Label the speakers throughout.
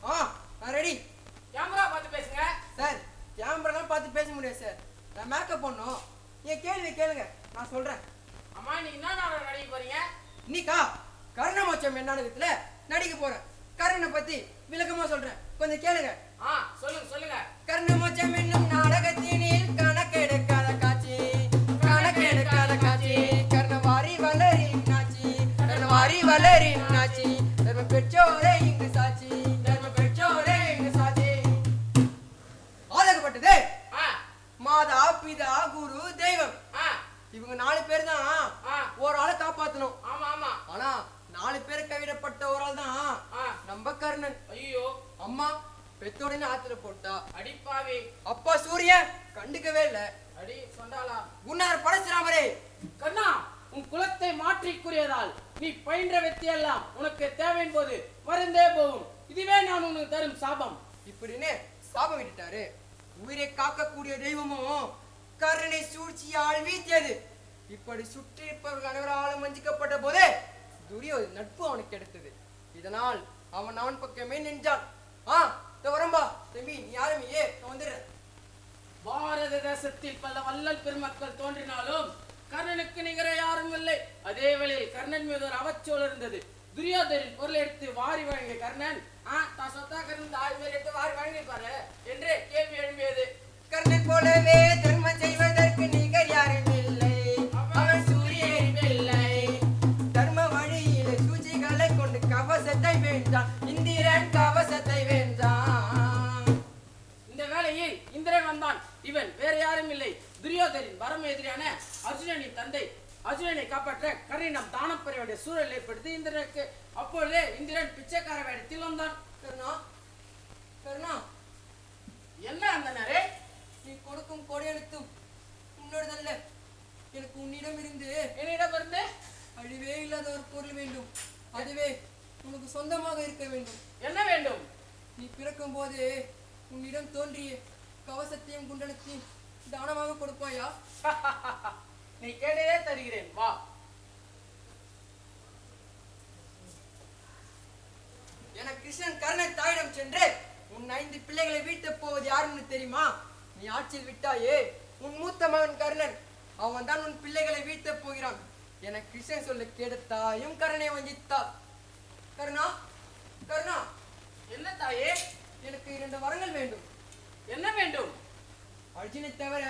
Speaker 1: நான் ready.
Speaker 2: Camera பார்த்து பேசுங்க
Speaker 1: சார். கேமராலாம் பார்த்து பேச முடியாது சார். நான் மேக்கப் பண்ணணும். என் கேள்வி கேளுங்க, நான் சொல்றேன்.
Speaker 2: அம்மா நீங்க என்ன நாடகம் நடிக்க போறீங்க?
Speaker 1: இன்னைக்கா கருணாமோட்சம் என்ன நாடகத்துல நடிக்க போறேன். கருணை பத்தி விளக்கமா சொல்றேன், கொஞ்சம் கேளுங்க.
Speaker 2: சொல்லுங்க சொல்லுங்க.
Speaker 1: கருணாமோட்சம் என்னும் நாடகத்தினில் கணக்கெடுக்காத காட்சி, கணக்கெடுக்காத காட்சி. கர்ணவாரி வளரின் நாச்சி, கர்ணவாரி வளரின் நாச்சி. தர்ம பெற்றோரே இங்கு சாட்சி, தர்ம பெற்றோரே இங்கு சாட்சி. ஆதகப்பட்டது மாதா பிதா குரு தெய்வம். இவங்க 4 பேர் தான் ஒரு ஆளை காப்பாத்தணும்.
Speaker 2: ஆமா ஆமா.
Speaker 1: ஆனா 4 பேர் கைவிடப்பட்ட ஒரு ஆள் தான் நம்ம கர்ணன்.
Speaker 2: ஐயோ,
Speaker 1: அம்மா பெத்தோடனே ஆத்துல போட்டா.
Speaker 2: அடிப்பாவி.
Speaker 1: அப்பா சூரியன் கண்டுக்கவே இல்ல.
Speaker 2: அடி சொண்டாளா.
Speaker 1: உன்னார் பரசுராமரே.
Speaker 2: கண்ணா, உன் குலத்தை மாற்றி கூறியதால் நீ பயின்ற வெற்றியெல்லாம் உனக்கு தேவையின் போது மறந்தே போகும். இதுவே நான் உனக்கு தரும் சாபம்.
Speaker 1: இப்படின்னு சாபம் விட்டுட்டாரு. உயிரை காக்கக்கூடிய தெய்வமும் கருணை சூழ்ச்சியால் வீழ்த்தியது. இப்படி சுற்றி இருப்பவர்கள் அனைவராலும் வஞ்சிக்கப்பட்ட போது துரியோதன நட்பு அவனுக்கு கிடைத்தது. இதனால் அவன் பக்கமே நின்றான். வரம்பா தம்பி, நீ யாருமே வந்துடுற.
Speaker 2: பாரத தேசத்தில் பல வள்ளல் பெருமக்கள் தோன்றினாலும் கர்ணனுக்கு நிகர யாரும் இல்லை. அதே வேளையில் கர்ணன் மீது ஒரு அவச்சொல் இருந்தது. துரியோதனின் பொருளை எடுத்து வாரி வழங்கிய கர்ணன் தான் சொத்தா கர்ணன் தாய் மேல் எடுத்து வாரி வழங்கிப்பாரு என்று கேள்வி எழுப்பியது.
Speaker 1: கர்ணன் போலவே தர்மம் செய்வதற்கு நிகர் யாரும் இல்லை. அவன் சூரியன் இல்லை. தர்ம வழியில சூழ்ச்சிகளை கொண்டு கவசத்தை வென்றான். இந்திரன் கவசத்தை வென்றான்.
Speaker 2: இந்த வேளையில் இந்திரன் வந்தான். இவன் வேற யாரும் இல்லை, துரியோதனின் பரம எதிரியான அர்ஜுனனின் தந்தை. அர்ஜுனனை காப்பாற்ற கர்ணனிடம் தானம் பெற வேண்டிய சூழல் ஏற்படுத்தி இந்திரனுக்கு. அப்பொழுதே இந்திரன் பிச்சைக்கார வேடத்தில் வந்தான்.
Speaker 1: கர்ணா, கர்ணா,
Speaker 2: என்ன அந்த நேரே?
Speaker 1: நீ கொடுக்கும் கொடையெழுத்தும் உன்னோடதல்ல. எனக்கு உன்னிடம் இருந்து அழிவே இல்லாத ஒரு பொருள் வேண்டும். அதுவே உனக்கு சொந்தமாக இருக்க வேண்டும்.
Speaker 2: என்ன வேண்டும்?
Speaker 1: நீ பிறக்கும் போது உன்னிடம் தோன்றிய கவசத்தையும் குண்டலத்தையும் தானமாக கொடுப்பாயா?
Speaker 2: நீ கேட்டதே தருகிறேன், வா.
Speaker 1: என கிருஷ்ணன் கர்ணன் தாயிடம் சென்று உன் 5 பிள்ளைகளை வீழ்த்த போவது யாருன்னு தெரியுமா? நீ ஆட்சியில் விட்டாயே உன் மூத்த மகன் கர்ணன், அவன் தான் உன் பிள்ளைகளை வீழ்த்த போகிறான் என கிருஷ்ணன் சொல்ல கேட்ட தாயும் கர்ணனை வஞ்சித்தார். கர்ணா, கர்ணா.
Speaker 2: என்ன தாயே?
Speaker 1: எனக்கு 2 வரங்கள் வேண்டும்.
Speaker 2: என்ன வேண்டும்?
Speaker 1: அர்ஜுனை தவிர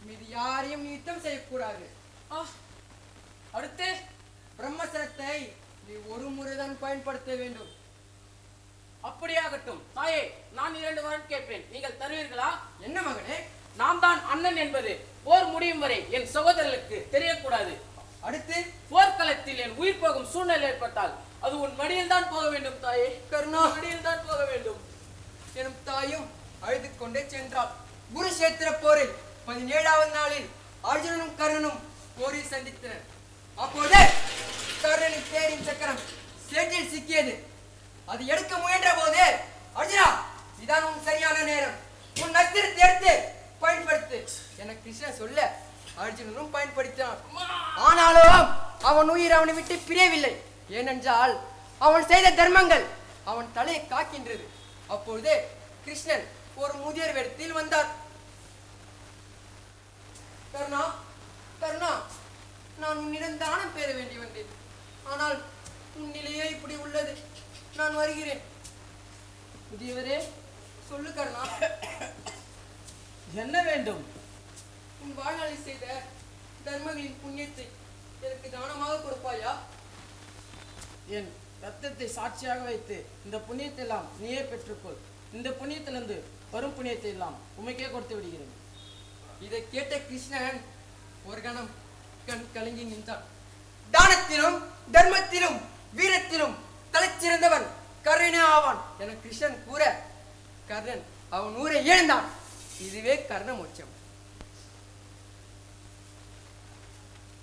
Speaker 1: மீது யாரையும் யுத்தம் செய்யக்கூடாது.
Speaker 2: அடுத்து
Speaker 1: பிரம்மசரத்தை நீ ஒரு முறைதான் பயன்படுத்த வேண்டும்.
Speaker 2: அப்படியாகட்டும் தாயே, நான் 2 வரம் கேட்பேன், நீங்கள் தருவீர்களா?
Speaker 1: என்ன மகனே?
Speaker 2: நான் தான் அண்ணன் என்பது போர் முடியும் வரை என் சகோதரர்களுக்கு தெரியக்கூடாது.
Speaker 1: அடுத்து
Speaker 2: போர்க்களத்தில் என் உயிர் போகும் சூழ்நிலை ஏற்பட்டால் அது உன் மடியில் தான் போக வேண்டும் தாயே.
Speaker 1: கர்ணா,
Speaker 2: மடியில் தான் போக வேண்டும்.
Speaker 1: எனும் தாயும் அழுது கொண்டே சென்றாள். குருஷேத்திர போரில் 17வது நாளில் அர்ஜுனனும் கர்ணனும் போரில் சந்தித்தனர். அப்போது கர்ணனின் தேரின் சக்கரம் சேற்றில் சிக்கியது. அது எடுக்க முயன்ற போது, அர்ஜுனா, இதான் உன் சரியான நேரம், உன் நஸ்திரத்தை எடுத்து பயன்படுத்து என கிருஷ்ணன் சொல்ல அர்ஜுனனும் பயன்படுத்தினான். ஆனாலும் அவன் உயிர் அவனை விட்டு பிரியவில்லை. ஏனென்றால் அவன் செய்த தர்மங்கள் அவன் தலையை காக்கின்றது. அப்பொழுது கிருஷ்ணன் ஒரு முதியோர் வேடத்தில் வந்தார். கர்ணா, கர்ணா, நான் உன்னிடம் தானம் பெற வேண்டி வந்தேன். ஆனால் உன் நிலையே இப்படி உள்ளது. நான் வருகிறேன்.
Speaker 2: முதியவரே,
Speaker 1: சொல்லு கர்ணா.
Speaker 2: என்ன வேண்டும்?
Speaker 1: உன் வாழ்நாளில் செய்த தர்மங்களின் புண்ணியத்தை எனக்கு தானமாக கொடுப்பாயா?
Speaker 2: என் ரத்தத்தை சாட்சியாக வைத்து இந்த புண்ணியத்தை எல்லாம் நீயே பெற்றுக்கொள். இந்த புண்ணியத்திலிருந்து வரும் புண்ணியத்தை எல்லாம் உமைக்கே கொடுத்து விடுகிறேன்.
Speaker 1: இதை கேட்ட கிருஷ்ணன் ஒரு கணம் கண் கலங்கி நின்றான். தானத்திலும் தர்மத்திலும் வீரத்திலும் தலைச்சிறந்தவன் கர்ணனே ஆவான் என கிருஷ்ணன் கூற கர்ணன் அவன் ஊரை இழந்தான். இதுவே கர்ண மோட்சம்.